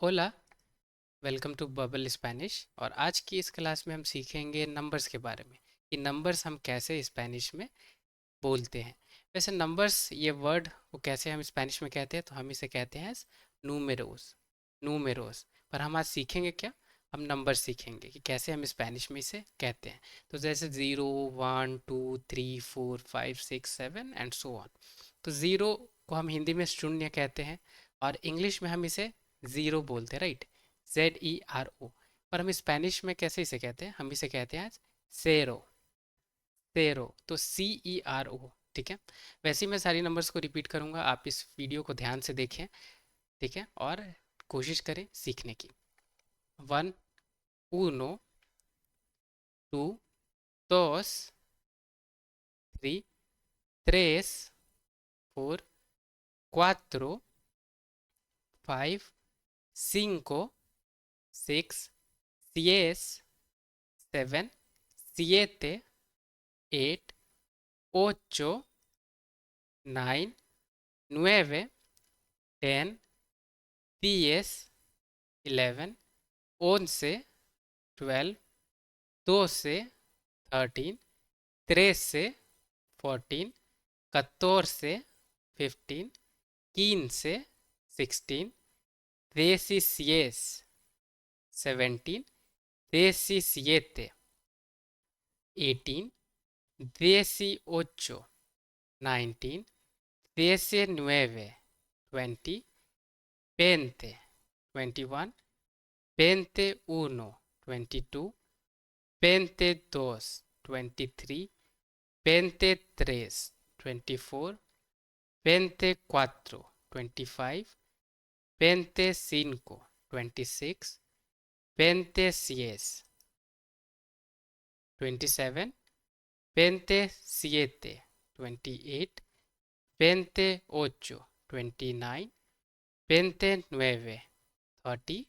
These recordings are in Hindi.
Ola, welcome to bubble Spanish. और आज की इस क्लास में हम सीखेंगे नंबर्स के बारे में कि नंबर्स हम कैसे स्पेनिश में बोलते हैं। वैसे नंबर्स ये वर्ड को कैसे हम स्पेनिश में कहते हैं, तो हम इसे कहते हैं नूमेरोस। नूमेरोस। पर हम आज सीखेंगे क्या? हम नंबर सीखेंगे कि कैसे हम स्पेनिश में इसे कहते हैं। तो जैसे 0 1 2 3 4 5 6 7 एंड सो ऑन। तो ज़ीरो को हम हिंदी में शून्य कहते हैं और इंग्लिश में हम इसे ज़ीरो बोलते हैं, राइट? ZERO। पर हम स्पेनिश में कैसे इसे कहते हैं? हम इसे कहते हैं सेरो। सेरो, तो CERO। ठीक है। वैसे ही मैं सारी नंबर्स को रिपीट करूंगा, आप इस वीडियो को ध्यान से देखें। ठीक है, और कोशिश करें सीखने की। 1 1 2 2 3 3 4 4 5 5 6 6 7 7 8 8 9 9 10 10 11 11 12 12 13 13 14 14 15 15 16 16 17 17 18 18 19 19 20 20 21 21 22 22 23 23 24 24 25 25 26 26 27 27 28 28 29 29 30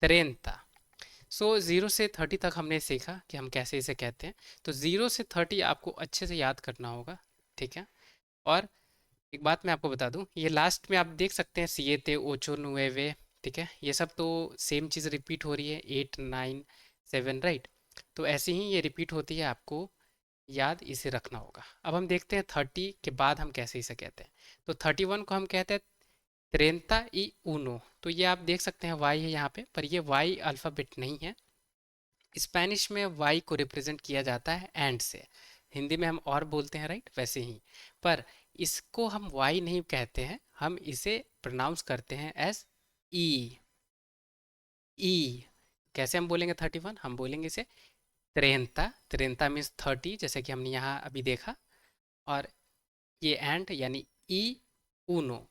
30। सो ज़ीरो से 30 तक हमने सीखा कि हम कैसे इसे कहते हैं। तो ज़ीरो से 30 आपको अच्छे से याद करना होगा। ठीक है। और एक बात मैं आपको बता दूं, ये लास्ट में आप देख सकते हैं सिएते ओचो नुएवे। ठीक है, ये सब तो सेम चीज़ रिपीट हो रही है, 8 9 7, राइट? तो ऐसे ही ये रिपीट होती है, आपको याद इसे रखना होगा। अब हम देखते हैं 30 के बाद हम कैसे इसे कहते हैं। तो 31 को हम कहते हैं त्रेंता ई ऊनो। तो ये आप देख सकते हैं वाई है यहाँ पे, पर ये वाई अल्फ़ाबेट नहीं है। स्पेनिश में वाई को रिप्रेजेंट किया जाता है एंड से। हिंदी में हम और बोलते हैं, राइट? वैसे ही। पर इसको हम वाई नहीं कहते हैं, हम इसे प्रोनाउंस करते हैं एज ई। ई। कैसे हम बोलेंगे 31? हम बोलेंगे इसे त्रेंता। त्रेंता मीन्स 30, जैसे कि हमने यहाँ अभी देखा। और ये एंड यानी ई ऊनो।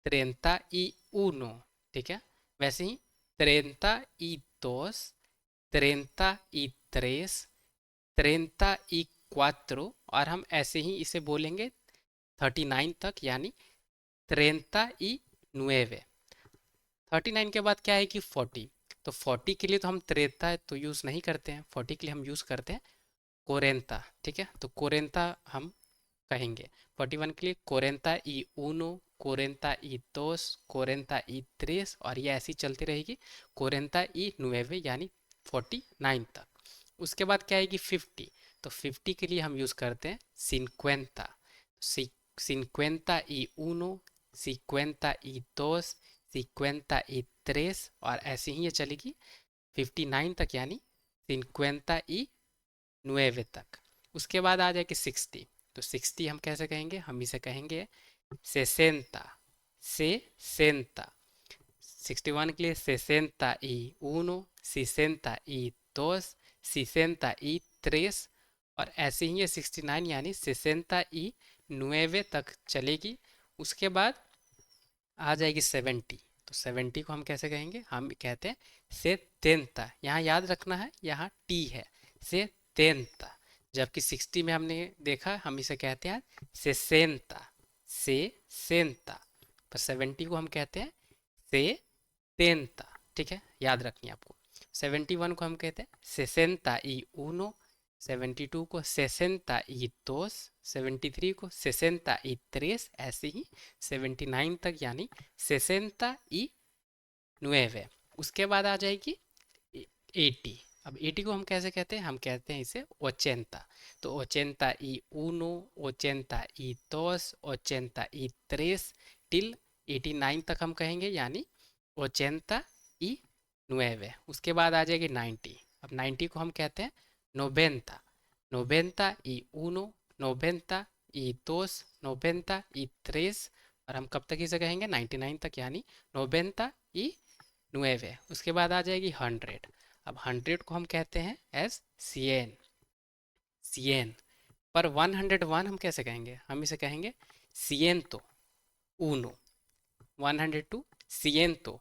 त्रेंता ई ऊनो। ठीक है। वैसे ही त्रेंता ई दोस, त्रेंता ई त्रेस, 34। और हम ऐसे ही इसे बोलेंगे 39 तक, यानी 39। 39 के बाद क्या है कि 40। तो 40 के लिए तो हम त्रेता तो यूज़ नहीं करते हैं, 40 के लिए हम यूज़ करते हैं कोरेंता। ठीक है, तो कोरेंता हम कहेंगे। 41 के लिए कोरेंता ई ऊनो, कोरेंता ई दोस, कोरेंता ई त्रेस, और ये ऐसी चलती रहेगी कोरेंता ई नुएवे, यानी 49 तक। उसके बाद क्या है कि 50। तो 50 के लिए हम यूज़ करते हैं सिनक्वेंता। सिनक्वेंता ई ऊनो, सिक्वेंता ई दोस, सिक्वेंता ई त्रेस, और ऐसे ही ये चलेगी 59 तक, यानी सिनक्वेंता ई नुएवे तक। उसके बाद आ जाएगी 60। तो 60 हम कैसे कहेंगे? हम इसे कहेंगे सेसेंता। से सेंता। 61 के लिए सेसेंता ई ऊनो, सिसेंता ई दोस, सिसेंता ई त्रेस, और ऐसे ही ये 69 यानी सेसेंता ई नुएवे तक चलेगी। उसके बाद आ जाएगी 70। तो 70 को हम कैसे कहेंगे? हम कहते हैं से तेंता। यहाँ याद रखना है, यहाँ टी है, से तेंता। जबकि 60 में हमने देखा, हम इसे कहते हैं से सेंता। से सेंता। पर 70 को हम कहते हैं से तेंता। ठीक है, याद रखनी है आपको। 71 को हम कहते हैं सेसेंता ई ऊनो, 72 को सेसेंता ई दोस, 73 को सेसेंता ई त्रेस, ऐसे ही 79 तक, यानी सेसेंता ई nueve। उसके बाद आ जाएगी 80। अब 80 को हम कैसे कहते हैं, हम कहते हैं इसे ochenta। तो ochenta y uno, ochenta y dos, ochenta y tres till 89 तक हम कहेंगे, यानी ochenta y nueve। उसके बाद आ जाएगी 90। अब 90 को हम कहते हैं noventa, noventa y uno, noventa y dos, noventa y tres। और हम कब तक इसे कहेंगे, 99 तक, यानी noventa y nueve। उसके बाद आ जाएगी 100। अब 100 को हम कहते हैं एज cien, cien। पर 101 हम कैसे कहेंगे, हम इसे कहेंगे ciento uno, 102 ciento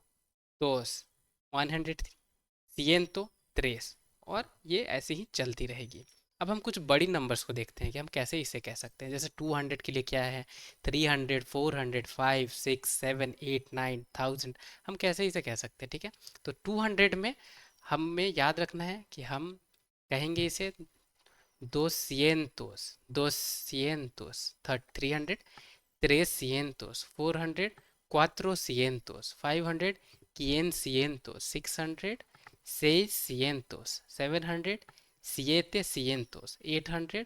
dos, 103 ciento tres। और ये ऐसे ही चलती रहेगी। अब हम कुछ बड़ी नंबर्स को देखते हैं कि हम कैसे इसे कह सकते हैं। जैसे 200 के लिए क्या है, 300, 400, 5, 6, 7, 8, 9, 1000। हम कैसे इसे कह सकते हैं, ठीक है। तो 200 में हमें याद रखना है कि हम कहेंगे इसे doscientos, doscientos, 300, 300, 400, 400, 500, 500, 600, 600, 700, 700, 800, 800,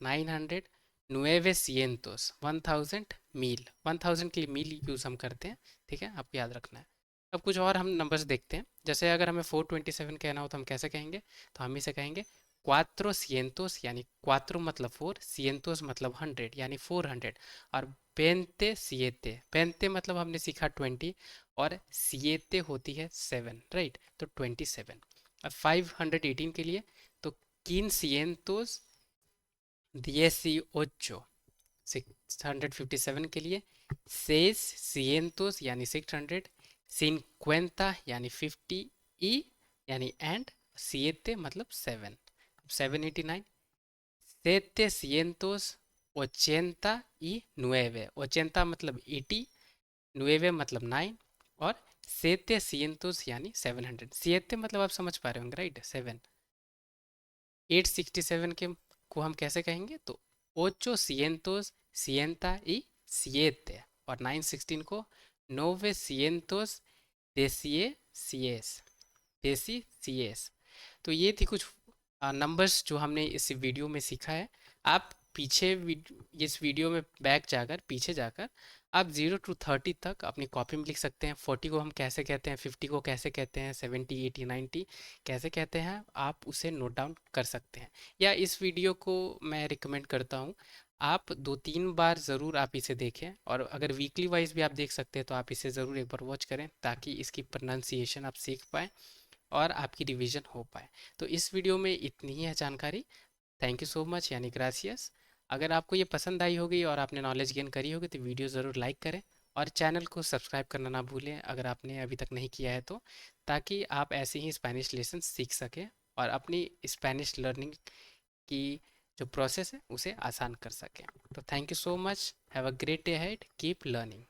900, 900, 1000, मील। 1000 के लिए मील यूज़ हम करते हैं, ठीक है, आपको याद रखना है। अब कुछ और हम नंबर्स देखते हैं। जैसे अगर हमें 427 कहना हो तो हम कैसे कहेंगे, तो हम इसे कहेंगे क्वात्रो सियंतोस, यानी क्वात्रो मतलब 4, सियंतोस मतलब 100 यानी 400। और पेंते सिएते, पेंते मतलब हमने सीखा 20, और सिएते होती है 7, राइट, तो 27। अब 518 के लिए तो quinientos dieciocho। 657 के लिए 600 यानी 600, 50 यानी 50, ई यानी एंड, siete मतलब 7। 789 789, 80 मतलब 80, 9 मतलब 9, और 700 यानी 700। 7 मतलब आप समझ पा रहे होंगे, राइट, 7। 867 के को हम कैसे कहेंगे, तो ocho cientos sienta y siete। और 916 को novecientos dieciséis। तो ये थी कुछ नंबर्स जो हमने इस वीडियो में सीखा है। आप पीछे इस वीडियो में बैक जाकर, पीछे जाकर आप 0 to 30 तक अपनी कॉपी में लिख सकते हैं। 40 को हम कैसे कहते हैं, 50 को कैसे कहते हैं, 70, 80, 90 कैसे कहते हैं, आप उसे नोट डाउन कर सकते हैं। या इस वीडियो को मैं रिकमेंड करता हूँ, आप 2-3 बार ज़रूर आप इसे देखें। और अगर वीकली वाइज भी आप देख सकते हैं तो आप इसे ज़रूर एक बार वॉच करें, ताकि इसकी प्रोनाउंसिएशन आप सीख पाएँ और आपकी रिवीजन हो पाए। तो इस वीडियो में इतनी ही है जानकारी। थैंक यू सो मच, यानी ग्रासियस। अगर आपको ये पसंद आई होगी और आपने नॉलेज गेन करी होगी तो वीडियो ज़रूर लाइक करें, और चैनल को सब्सक्राइब करना ना भूलें अगर आपने अभी तक नहीं किया है तो, ताकि आप ऐसे ही स्पेनिश लेसन सीख सकें और अपनी स्पेनिश लर्निंग की जो प्रोसेस है उसे आसान कर सकें। तो thank you so much, have a great day head, keep learning.